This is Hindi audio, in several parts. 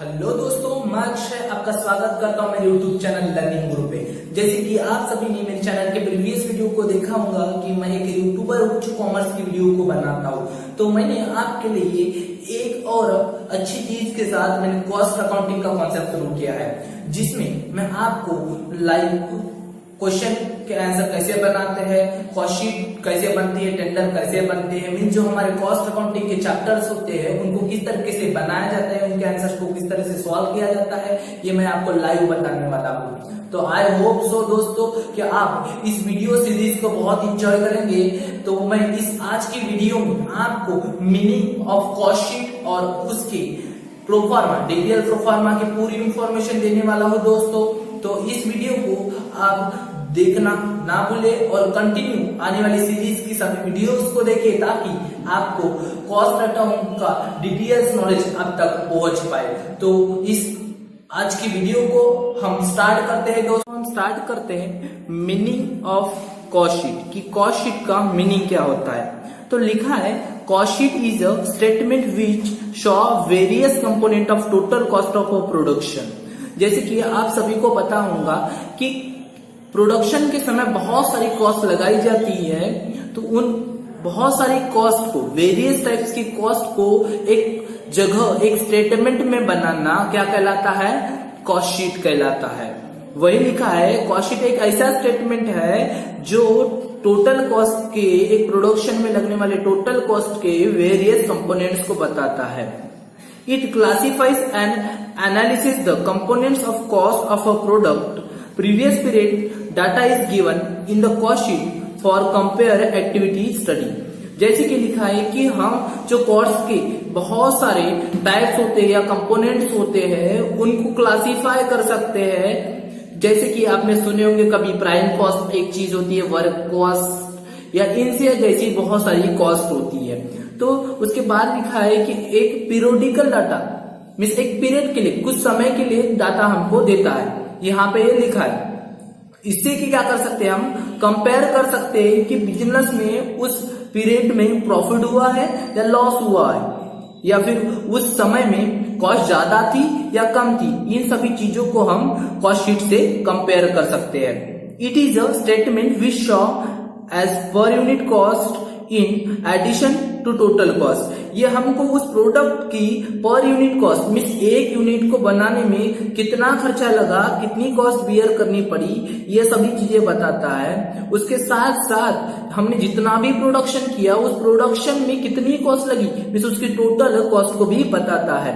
हेलो दोस्तों, मैं अक्षय आपका स्वागत करता हूं मेरे यूट्यूब चैनल लर्निंग गुरु पे। जैसे कि आप सभी ने मेरे चैनल के प्रीवियस वीडियो को देखा होगा कि मैं एक यूट्यूबर हूं जो कॉमर्स की वीडियो को बनाता हूं, तो मैंने आपके लिए एक और अच्छी चीज के साथ मैंने कॉस्ट अकाउंटिंग का कॉन्सेप्ट शुरू किया है, जिसमें मैं आपको लाइव क्वेश्चन के आंसर कैसे बनाते हैं, कॉस्ट शीट कैसे बनती है, टेंडर कैसे बनते हैं, मीन जो हमारे कॉस्ट अकाउंटिंग के चैप्टर्स होते हैं उनको किस तरीके से बनाया जाता है, उनके आंसर्स को किस तरह से सॉल्व किया जाता है, ये मैं आपको लाइव बताने वाला हूँ। तो आई होप सो दोस्तों कि आप इस वीडियो सीरीज को बहुत इंजॉय करेंगे। तो मैं इस आज की वीडियो में आपको मीनिंग ऑफ कॉस्ट शीट और उसके प्रोफार्मा, डिटेल प्रोफार्मा की पूरी इंफॉर्मेशन देने वाला हूँ दोस्तों। तो इस वीडियो को आप देखना ना भूले और कंटिन्यू आने वाली सीरीज की सभी वीडियोस को देखिए, ताकि आपको कॉस्ट अकाउंट का डिटेल्स नॉलेज अब तक पहुंच पाए। तो इस आज की वीडियो को हम स्टार्ट करते हैं दोस्तों। हम स्टार्ट करते हैं मीनिंग ऑफ कॉस्ट शीट की कॉस्ट शीट का मीनिंग क्या होता है। तो लिखा है cost sheet is a statement which show various component of total cost of a production. जैसे कि आप सभी को पता होगा कि प्रोडक्शन के समय बहुत सारी कॉस्ट लगाई जाती है, तो उन बहुत सारी कॉस्ट को, वेरियस टाइप्स की कॉस्ट को एक जगह, एक स्टेटमेंट में बनाना क्या कहलाता है? कॉस्ट शीट कहलाता है। वही लिखा है कॉस्ट शीट एक ऐसा स्टेटमेंट है जो टोटल कॉस्ट के, एक प्रोडक्शन में लगने वाले टोटल कॉस्ट के वेरियस कंपोनेंट्स को बताता है। It classifies and analyzes the components of cost of a product. Previous period data is given in the cost sheet for compare activity study. जैसे कि लिखा है कि हम जो कॉस्ट के बहुत सारे टाइप्स होते हैं या कंपोनेंट्स होते हैं उनको क्लासिफाई कर सकते हैं। जैसे कि आपने सुने होंगे कभी प्राइम कॉस्ट एक चीज होती है, वर्क कॉस्ट या इनसे जैसी बहुत सारी कॉस्ट होती है। तो उसके बाद लिखा है कि एक पीरियोडिकल डाटा मीन्स एक पीरियड के लिए, कुछ समय के लिए डाटा हमको देता है। यहाँ पे ये लिखा है। इससे कि क्या कर सकते हैं, हम कंपेयर कर सकते हैं कि बिजनेस में उस पीरियड में प्रॉफिट हुआ है या लॉस हुआ है, या फिर उस समय में कॉस्ट ज्यादा थी या कम थी। इन सभी चीजों को हम कॉस्ट शीट से कंपेयर कर सकते हैं। It is a statement which show as per unit cost in addition to total cost. ये हमको उस प्रोडक्ट की पर यूनिट कॉस्ट मीन्स एक यूनिट को बनाने में कितना खर्चा लगा, कितनी कॉस्ट बियर करनी पड़ी, ये सभी चीजें बताता है। उसके साथ साथ हमने जितना भी प्रोडक्शन किया उस प्रोडक्शन में कितनी कॉस्ट लगी मीन्स उसकी टोटल कॉस्ट को भी बताता है।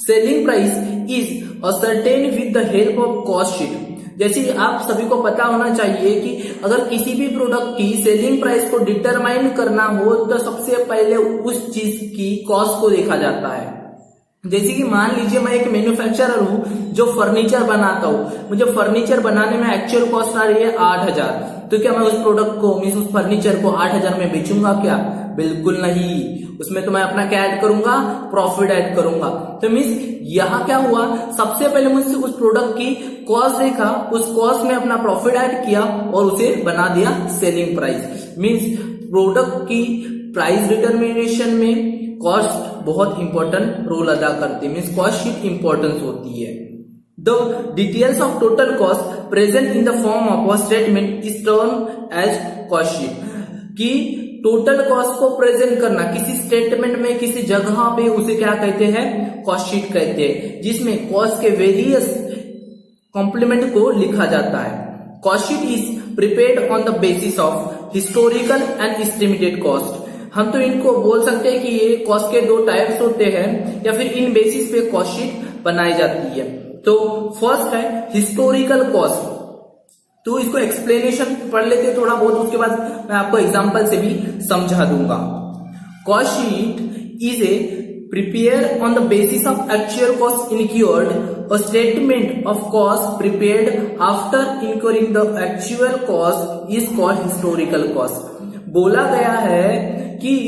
Selling price is ascertain with the help of cost sheet. जैसे आप सभी को पता होना चाहिए कि अगर किसी भी प्रोडक्ट की सेलिंग प्राइस को डिटरमाइन करना हो तो सबसे पहले उस चीज की कॉस्ट को देखा जाता है। जैसे कि मान लीजिए मैं एक मैन्युफैक्चरर हूं जो फर्नीचर बनाता हूं, मुझे फर्नीचर बनाने में एक्चुअल कॉस्ट आ रही है 8,000, तो क्या मैं उस प्रोडक्ट को मीन्स उस फर्नीचर को 8,000 में बेचूंगा क्या? बिल्कुल नहीं। उसमें तो मैं अपना क्या ऐड करूंगा? प्रॉफिट ऐड करूंगा। तो मीन्स यहाँ क्या हुआ, सबसे पहले मुझसे उस प्रोडक्ट की कॉस्ट देखा, उस कॉस्ट में अपना प्रॉफिट ऐड किया और उसे बना दिया सेलिंग प्राइस। मीन्स प्रोडक्ट की प्राइस डिटर्मिनेशन में कॉस्ट बहुत इंपॉर्टेंट रोल अदा करती है, मीन्स कॉस्ट शीट इंपॉर्टेंस होती है। The details of total cost present in the form of a statement is termed as cost sheet। कि टोटल कॉस्ट को प्रेजेंट करना किसी स्टेटमेंट में, किसी जगह पे, उसे क्या कहते हैं? कॉस्ट शीट कहते हैं, जिसमें कॉस्ट के वेरियस कॉम्प्लीमेंट को लिखा जाता है। Cost sheet is prepared on the basis of historical and estimated cost. हम तो इनको बोल सकते हैं कि ये कॉस्ट के दो टाइप्स होते हैं, या फिर इन बेसिस पे कॉस्ट शीट बनाई जाती है। तो फर्स्ट है हिस्टोरिकल कॉस्ट। तो इसको एक्सप्लेनेशन पढ़ लेते थोड़ा बहुत, उसके बाद मैं आपको एग्जांपल से भी समझा दूंगा। Cost sheet is a prepare on the basis of actual cost incurred, a statement of cost prepared after incurring the actual cost is called historical cost. बोला गया है कि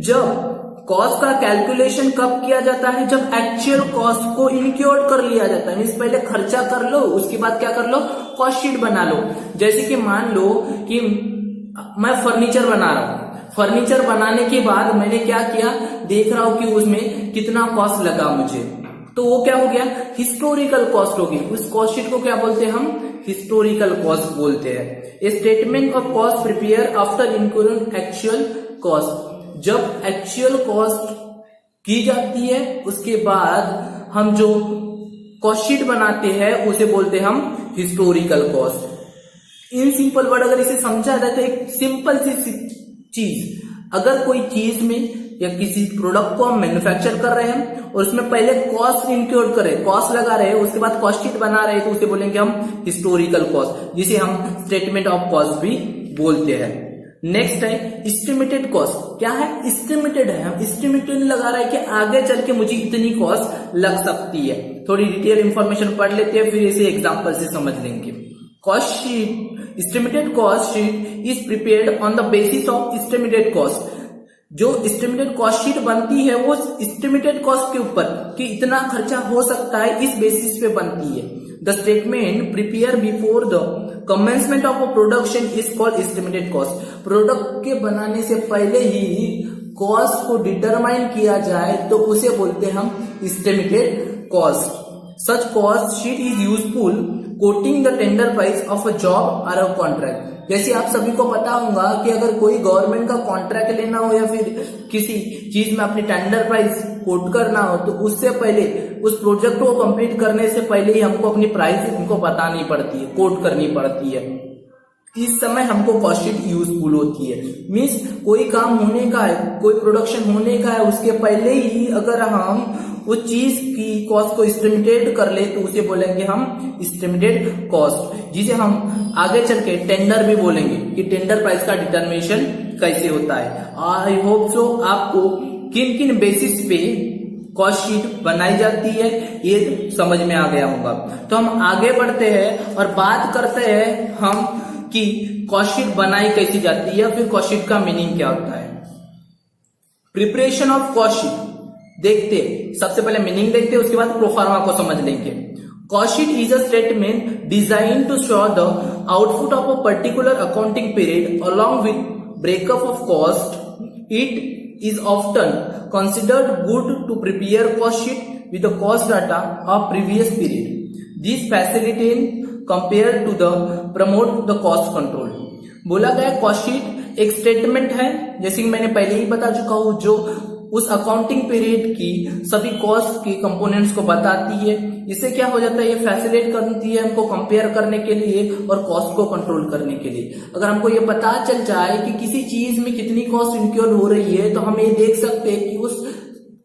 जब कॉस्ट का कैलकुलेशन कब किया जाता है? जब एक्चुअल कॉस्ट को इनक्योर्ड कर लिया जाता है, मीन्स पहले खर्चा कर लो, उसके बाद क्या कर लो? कॉस्ट शीट बना लो। जैसे कि मान लो कि मैं फर्नीचर बना रहा हूं, फर्नीचर बनाने के बाद मैंने क्या किया, देख रहा हूं कि उसमें कितना कॉस्ट लगा मुझे, तो वो क्या हो गया, हिस्टोरिकल कॉस्ट होगी। उस कॉस्ट शीट को क्या बोलते हैं हम, हिस्टोरिकल कॉस्ट बोलते हैं। ए statement of cost prepare after including actual cost, जब एक्चुअल कॉस्ट की जाती है उसके बाद हम जो कॉस्ट शीट बनाते हैं उसे बोलते हैं हम historical cost. In simple word अगर इसे समझा जाए तो एक सिंपल सी चीज, अगर कोई चीज में या किसी प्रोडक्ट को हम मैन्युफैक्चर कर रहे हैं और उसमें पहले कॉस्ट इंक्लूड करें, कॉस्ट लगा रहे हैं, उसके बाद कॉस्ट शीट बना रहे हैं, तो उसे बोलेंगे हम हिस्टोरिकल कॉस्ट, जिसे हम स्टेटमेंट ऑफ कॉस्ट भी बोलते हैं। नेक्स्ट है एस्टिमेटेड कॉस्ट। क्या है, एस्टिमेटेड है, हम एस्टिमेटेड लगा रहे हैं कि आगे चल के मुझे इतनी कॉस्ट लग सकती है। थोड़ी डिटेल इंफॉर्मेशन पढ़ लेते हैं, फिर इसे एग्जांपल से समझ लेंगे। Cost sheet, estimated cost sheet is prepared on the basis of estimated cost. जो एस्टिमेटेड कॉस्ट शीट बनती है वो एस्टिमेटेड कॉस्ट के ऊपर कि इतना खर्चा हो सकता है, इस बेसिस पे बनती है। The statement prepare before the commencement of a production is called estimated cost. Product के बनाने से पहले ही कॉस्ट को डिटरमाइन किया जाए तो उसे बोलते हैं हम estimated cost. Such cost sheet is useful coating the tender price of a job और अ कॉन्ट्रैक्ट। जैसे आप सभी को पता होगा कि अगर कोई गवर्नमेंट का कॉन्ट्रैक्ट लेना हो या फिर किसी चीज में अपनी टेंडर प्राइस कोट करना हो तो उससे पहले, उस प्रोजेक्ट को कंप्लीट करने से पहले ही हमको अपनी प्राइस उनको बतानी पड़ती है, कोट करनी पड़ती है। इस समय हमको कॉस्ट शीट यूजफुल होती है। मीन्स कोई काम होने का है, कोई प्रोडक्शन होने का है, उसके पहले ही अगर हम उस चीज की कॉस्ट को एस्टिमेटेड कर ले तो उसे बोलेंगे हम एस्टिमेटेड कॉस्ट, जिसे हम आगे चल के टेंडर भी बोलेंगे कि टेंडर प्राइस का डिटर्मिनेशन कैसे होता है। आई होप सो आपको किन किन बेसिस पे कॉस्ट शीट बनाई जाती है ये समझ में आ गया होगा। तो हम आगे बढ़ते हैं और बात करते हैं हम कि कॉस्ट शीट बनाई कैसी जाती है, फिर कॉस्ट शीट का मीनिंग क्या होता है। प्रिपरेशन ऑफ कॉस्ट शीट देखते, सबसे पहले मीनिंग देखते, उसके बाद प्रोफार्मा को समझ लेंगे। Cost sheet is a statement design to show the output of a particular accounting period along with breakup of cost. It is often considered good to prepare cost sheet with the cost data of previous period. This facilitates compared to the promote the cost control. बोला गया कॉस्ट शीट एक स्टेटमेंट है, जैसे कि मैंने पहले ही बता चुका हूं, जो उस अकाउंटिंग पीरियड की सभी कॉस्ट की कंपोनेंट्स को बताती है। इससे क्या हो जाता है, ये फैसिलिटेट करती है हमको कंपेयर करने के लिए और कॉस्ट को कंट्रोल करने के लिए। अगर हमको ये पता चल जाए कि किसी चीज में कितनी कॉस्ट इंक्योर हो रही है तो हम ये देख सकते हैं कि उस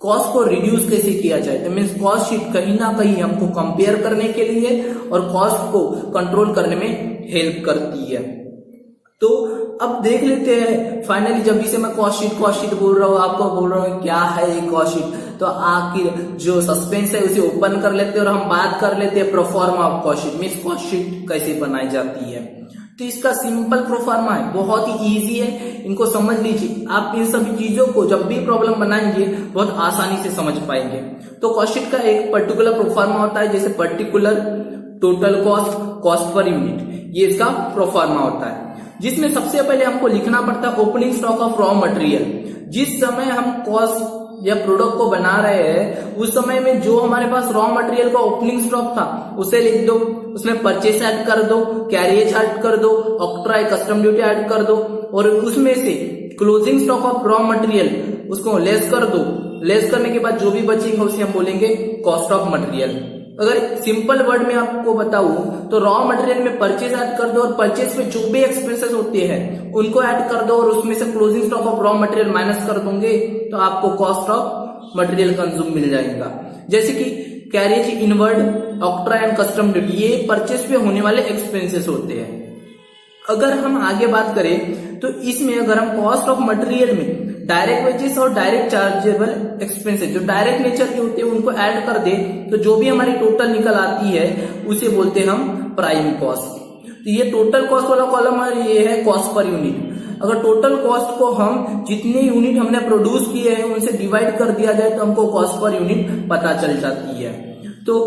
कॉस्ट को रिड्यूस कैसे किया जाए। तो मीन्स कॉस्ट शीट कहीं ना कहीं हमको कंपेयर करने के लिए और कॉस्ट को कंट्रोल करने में हेल्प करती है। तो अब देख लेते हैं फाइनली, जब भी से मैं कॉस्ट शीट बोल रहा हूँ, आपको बोल रहा हूँ क्या है ये कॉस्ट शीट, तो आखिर जो सस्पेंस है उसे ओपन कर लेते हैं और हम बात कर लेते हैं proforma of cost sheet. Means cost sheet कैसे बनाई जाती है। तो इसका सिंपल प्रोफार्मा है, बहुत ही इजी है, इनको समझ लीजिए। आप इन सभी चीजों को जब भी प्रॉब्लम बनाएंगे बहुत आसानी से समझ पाएंगे। तो कॉस्ट शीट का एक पर्टिकुलर प्रोफार्मा होता है, जैसे particular total cost, cost per unit, ये इसका प्रोफार्मा होता है, जिसमें सबसे पहले हमको लिखना पड़ता है opening stock of raw material. जिस समय हम कॉस्ट या प्रोडक्ट को बना रहे हैं उस समय में जो हमारे पास रॉ मटेरियल का ओपनिंग स्टॉक था उसे लिख दो, उसमें परचेस ऐड कर दो, कैरियज ऐड कर दो, ऑक्ट्राई कस्टम ड्यूटी ऐड कर दो, और उसमें से closing stock of raw material उसको लेस कर दो। लेस करने के बाद जो भी बचेगा उसे हम बोलेंगे कॉस्ट ऑफ मटेरियल। अगर सिंपल वर्ड में आपको बताऊं तो रॉ मटेरियल में परचेज ऐड कर दो और परचेज पे जो भी एक्सपेंसेस होते हैं उनको ऐड कर दो और उसमें से closing stock of raw material minus कर दोगे तो आपको कॉस्ट ऑफ मटेरियल कंज्यूम मिल जाएगा। जैसे कि carriage, inward, ऑक्ट्रा and custom duty, ये परचेज पे होने वाले एक्सपेंसेस होते हैं। अगर हम आगे बात करें तो इसमें अगर हम कॉस्ट ऑफ मटेरियल में डायरेक्ट वेजेस और डायरेक्ट चार्जेबल एक्सपेंसेस जो डायरेक्ट नेचर के होते हैं उनको ऐड कर दे तो जो भी हमारी टोटल निकल आती है उसे बोलते हैं हम प्राइम कॉस्ट। तो ये टोटल कॉस्ट वाला कॉलम है, ये है कॉस्ट पर यूनिट। अगर टोटल कॉस्ट को हम जितने यूनिट हमने प्रोड्यूस किए हैं उनसे डिवाइड कर दिया जाए तो हमको कॉस्ट पर यूनिट पता चल जाती है। तो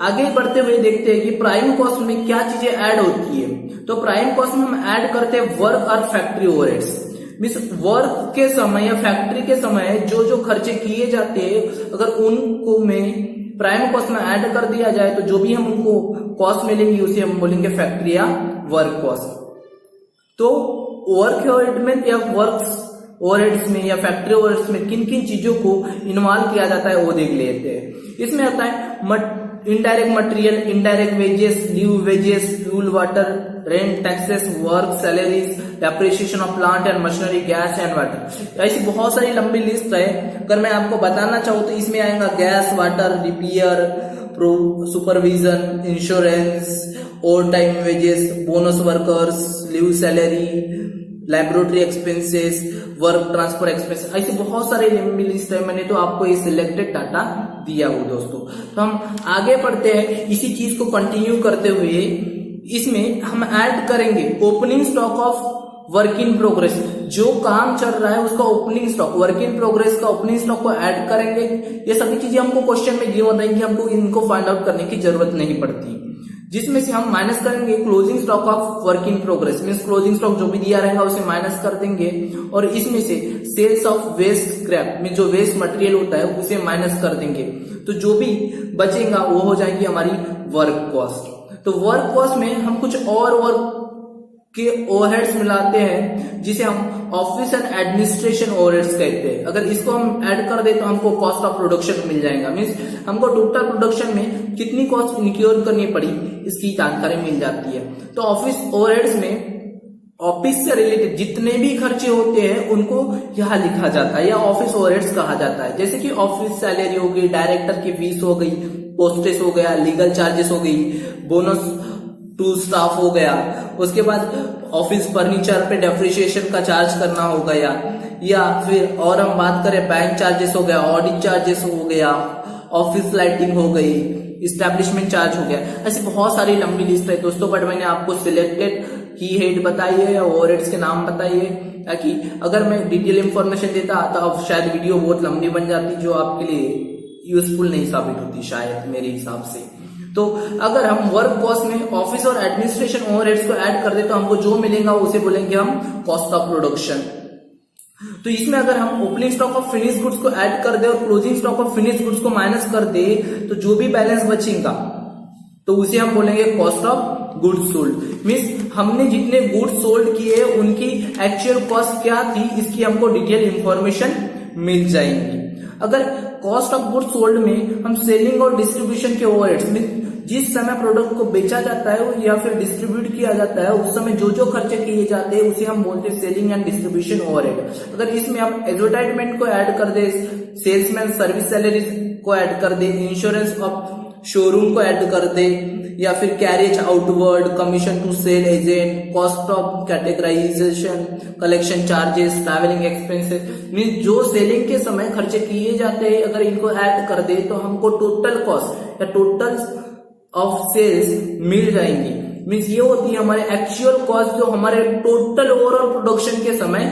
आगे बढ़ते हुए देखते हैं कि प्राइम कॉस्ट में क्या चीजें ऐड होती है। तो प्राइम कॉस्ट में हम ऐड करते हैं वर्क और फैक्ट्री ओवरहेड्स। मीन्स वर्क के समय या फैक्ट्री के समय जो जो खर्चे किए जाते हैं अगर उनको में प्राइम कॉस्ट में ऐड कर दिया जाए तो जो भी हम उनको कॉस्ट मिलेंगी उसे हम बोलेंगे फैक्ट्री या वर्क कॉस्ट। तो वर्क ओवरहेड में या वर्क्स ओवरहेड्स में या फैक्ट्री ओवरहेड्स में किन किन चीजों को इन्वॉल्व किया जाता है वो देख लेते हैं। इसमें आता है indirect material, indirect wages, leave wages, fuel, water, rent, taxes, work, salaries, depreciation of plant and machinery, gas and water. ऐसी बहुत सारी लंबी लिस्ट है। अगर मैं आपको बताना चाहूँ तो इसमें आएगा gas, water, repair, supervision, insurance, over time wages, bonus workers, leave salary, laboratory expenses, work transport expenses. ऐसे बहुत सारे लंबी लिस्ट है। मैंने तो आपको ये सिलेक्टेड डाटा दिया हो दोस्तों। तो हम आगे बढ़ते हैं। इसी चीज को कंटिन्यू करते हुए इसमें हम ऐड करेंगे opening stock of work in progress. जो काम चल रहा है उसका opening stock, work in progress का ओपनिंग स्टॉक को ऐड करेंगे। ये सभी चीजें हमको क्वेश्चन में गिवन रहेंगी, हमको इनको फाइंड आउट करने की जरूरत नहीं पड़ती। जिसमें से हम माइनस करेंगे closing stock of work in progress, means closing stock जो भी दिया रहेगा उसे माइनस कर देंगे। और इसमें से सेल्स ऑफ वेस्ट स्क्रैप में जो वेस्ट मटेरियल होता है उसे माइनस कर देंगे। तो जो भी बचेगा वो हो जाएगी हमारी वर्क कॉस्ट। तो वर्क कॉस्ट में हम कुछ और वर्क के ओवरहेड्स मिलाते हैं जिसे हम ऑफिस एंड एडमिनिस्ट्रेशन ओवरहेड्स कहते हैं। अगर इसको हम ऐड कर दे तो हमको कॉस्ट ऑफ प्रोडक्शन मिल जाएगा। मींस हमको टोटल प्रोडक्शन में कितनी कॉस्ट इंक्योर करनी पड़ी इसकी जानकारी मिल जाती है। तो ऑफिस ओवरहेड्स में ऑफिस से रिलेटेड जितने भी खर्चे होते हैं उनको यहाँ लिखा जाता है या ऑफिस ओवरहेड्स कहा जाता है। जैसे कि ऑफिस सैलरी हो गई, डायरेक्टर की फीस हो गई, पोस्टेज हो गया, लीगल चार्जेस हो गई, बोनस टू स्टाफ हो गया, उसके बाद ऑफिस फर्नीचर पे डेप्रिसिएशन का चार्ज करना हो गया, या फिर और हम बात करें बैंक चार्जेस हो गया, ऑडिट चार्जेस हो गया, ऑफिस लाइटिंग हो गई, इस्टेब्लिशमेंट चार्ज हो गया। ऐसी बहुत सारी लंबी लिस्ट है दोस्तों, बट मैंने आपको सिलेक्टेड की हेड बताई है या ओवरहेड्स के नाम बताइए, ताकि अगर मैं डिटेल इंफॉर्मेशन देता तो अब शायद वीडियो बहुत लंबी बन जाती जो आपके लिए यूजफुल नहीं साबित होती शायद मेरे हिसाब से। तो अगर हम वर्क कॉस्ट में ऑफिस और एडमिनिस्ट्रेशन ओवरहेड्स को ऐड कर दे तो हमको जो मिलेगा उसे बोलेंगे हम कॉस्ट ऑफ प्रोडक्शन। तो इसमें अगर हम opening stock of finish goods को ऐड कर दे और closing stock of finish goods को माइनस कर दे तो जो भी बैलेंस बचेगा तो उसे हम बोलेंगे cost of goods sold. Means हमने जितने गुड्स सोल्ड किए उनकी एक्चुअल कॉस्ट क्या थी इसकी हमको डिटेल इंफॉर्मेशन मिल जाएंगी। अगर कॉस्ट ऑफ गुड्स सोल्ड में हम सेलिंग और डिस्ट्रीब्यूशन के ओवरहेड्स में जिस समय प्रोडक्ट को बेचा जाता है या फिर डिस्ट्रीब्यूट किया जाता है उस समय जो जो खर्चे किए जाते हैं उसे हम बोलते हैं सेलिंग एंड डिस्ट्रीब्यूशन ओवरहेड। अगर इसमें हम एडवर्टाइजमेंट को ऐड कर दे, सेल्समैन सर्विस सैलरीज को ऐड कर दे, इंश्योरेंस ऑफ शोरूम को ऐड कर दे, या फिर carriage outward, commission to sale agent, cost of categorization, collection charges, travelling expenses, means जो सेलिंग के समय खर्चे किए जाते हैं अगर इनको ऐड कर दे तो हमको टोटल कॉस्ट या टोटल ऑफ सेल्स मिल जाएंगी। मींस ये होती है हमारे एक्चुअल कॉस्ट जो हमारे टोटल ओवरऑल प्रोडक्शन के समय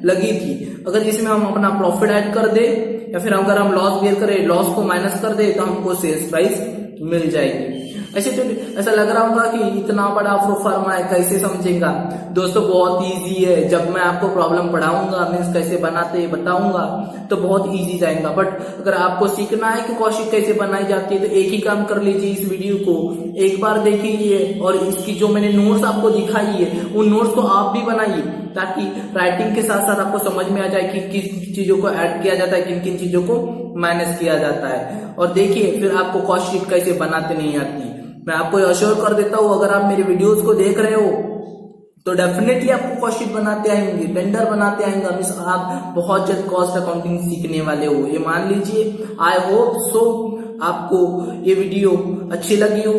लगी थी। अगर इसमें हम अपना प्रॉफिट ऐड कर दे या फिर अगर हम लॉस बेयर करें, लॉस को माइनस कर दे तो हमको सेल्स प्राइस मिल जाएगी। ऐसे तो ऐसा लग रहा होगा कि इतना बड़ा प्रोफार्मा है कैसे समझेगा दोस्तों, बहुत इजी है। जब मैं आपको प्रॉब्लम पढ़ाऊंगा मीन्स कैसे बनाते बताऊंगा तो बहुत इजी जाएगा। बट अगर आपको सीखना है कि कॉस्ट शीट कैसे बनाई जाती है तो एक ही काम कर लीजिए, इस वीडियो को एक बार देखिए और इसकी जो मैंने नोट्स आपको दिखाई है उन नोट्स को आप भी बनाइए ताकि राइटिंग के साथ साथ आपको समझ में आ जाए कि किस चीजों को ऐड किया जाता है, किन किन चीजों को माइनस किया जाता है। और देखिए फिर आपको कॉस्ट शीट कैसे बनाते नहीं आती। मैं आपको अश्योर कर देता हूं अगर आप मेरे वीडियोस को देख रहे हो तो डेफिनेटली आपको कॉस्ट शीट बनाते आएंगे, टेंडर बनाते आएंगे, मींस आप बहुत जल्द कॉस्ट अकाउंटिंग सीखने वाले हो, ये मान लीजिए। आई होप सो आपको ये वीडियो अच्छी लगी हो।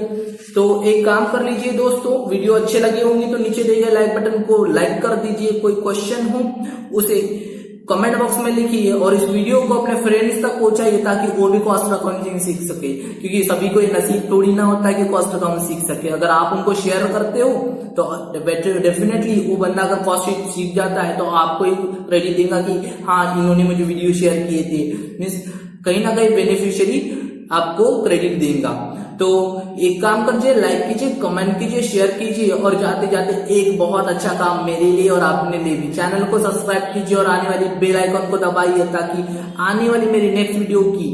तो एक काम कर लीजिए दोस्तों, वीडियो अच्छे लगे होंगे तो नीचे दिए गए लाइक बटन को लाइक कर दीजिए। कोई क्वेश्चन हो उसे कमेंट बॉक्स में लिखिए और इस वीडियो को अपने फ्रेंड्स तक पहुंचाइए ताकि वो भी कॉस्ट अकाउंटिंग सीख सके, क्योंकि सभी को ये नसीब थोड़ी ना होता है कि कॉस्ट अकाउंटिंग सीख सके। अगर आप उनको शेयर करते हो तो डेफिनेटली वो बंदा अगर कॉस्ट शीट सीख जाता है तो आपको ही क्रेडिट देगा कि हाँ इन्होंने मुझे वीडियो शेयर किए थे। मीन्स कहीं ना कहीं बेनिफिशियरी आपको क्रेडिट देगा। तो एक काम कीजिए, लाइक कीजिए, कमेंट कीजिए, शेयर कीजिए और जाते जाते एक बहुत अच्छा काम मेरे लिए और आपने लिए भी, चैनल को सब्सक्राइब कीजिए और आने वाली बेल आइकन को दबाइए ताकि आने वाली मेरी नेक्स्ट वीडियो की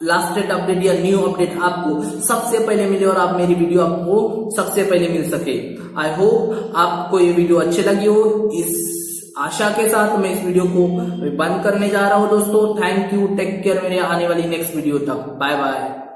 लास्ट अपडेट या न्यू अपडेट आपको सबसे पहले मिले और आप मेरी वीडियो आपको सबसे पहले मिल सके। आई होप आपको ये वीडियो अच्छी लगी हो। इस आशा के साथ मैं इस वीडियो को बंद करने जा रहा हूं दोस्तों। थैंक यू, टेक केयर, मेरे आने वाली नेक्स्ट वीडियो तक, बाय बाय।